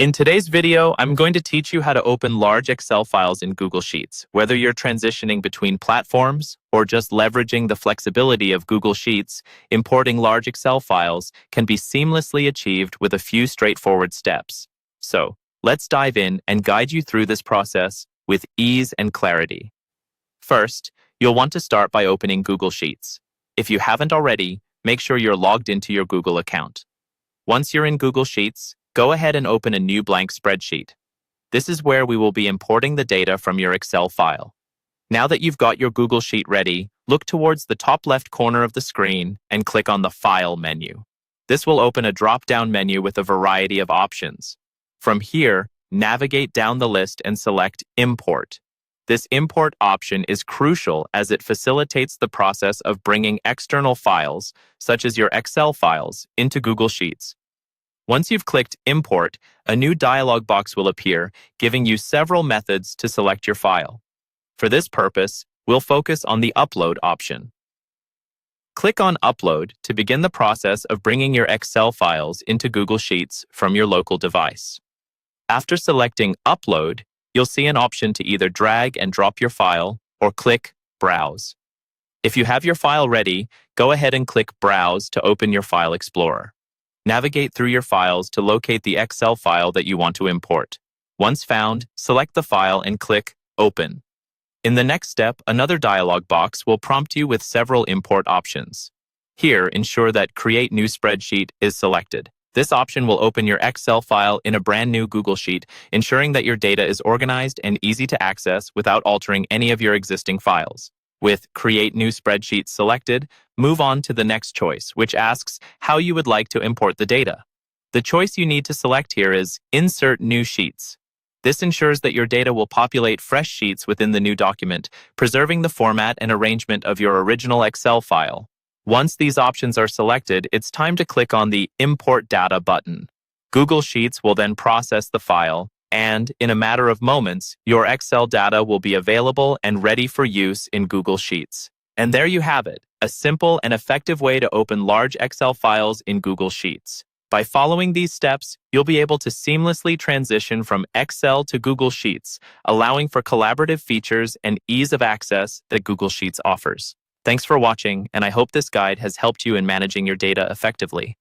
In today's video, I'm going to teach you how to open large Excel files in Google Sheets. Whether you're transitioning between platforms or just leveraging the flexibility of Google Sheets, importing large Excel files can be seamlessly achieved with a few straightforward steps. So, let's dive in and guide you through this process with ease and clarity. First, you'll want to start by opening Google Sheets. If you haven't already, make sure you're logged into your Google account. Once you're in Google Sheets, go ahead and open a new blank spreadsheet. This is where we will be importing the data from your Excel file. Now that you've got your Google Sheet ready, look towards the top left corner of the screen and click on the File menu. This will open a drop-down menu with a variety of options. From here, navigate down the list and select Import. This import option is crucial as it facilitates the process of bringing external files, such as your Excel files, into Google Sheets. Once you've clicked Import, a new dialog box will appear, giving you several methods to select your file. For this purpose, we'll focus on the Upload option. Click on Upload to begin the process of bringing your Excel files into Google Sheets from your local device. After selecting Upload, you'll see an option to either drag and drop your file or click Browse. If you have your file ready, go ahead and click Browse to open your File Explorer. Navigate through your files to locate the Excel file that you want to import. Once found, select the file and click Open. In the next step, another dialog box will prompt you with several import options. Here, ensure that Create New Spreadsheet is selected. This option will open your Excel file in a brand new Google Sheet, ensuring that your data is organized and easy to access without altering any of your existing files. With Create New Spreadsheet selected, move on to the next choice, which asks how you would like to import the data. The choice you need to select here is Insert New Sheets. This ensures that your data will populate fresh sheets within the new document, preserving the format and arrangement of your original Excel file. Once these options are selected, it's time to click on the Import Data button. Google Sheets will then process the file, and in a matter of moments, your Excel data will be available and ready for use in Google Sheets. And there you have it, a simple and effective way to open large Excel files in Google Sheets. By following these steps, you'll be able to seamlessly transition from Excel to Google Sheets, allowing for collaborative features and ease of access that Google Sheets offers. Thanks for watching, and I hope this guide has helped you in managing your data effectively.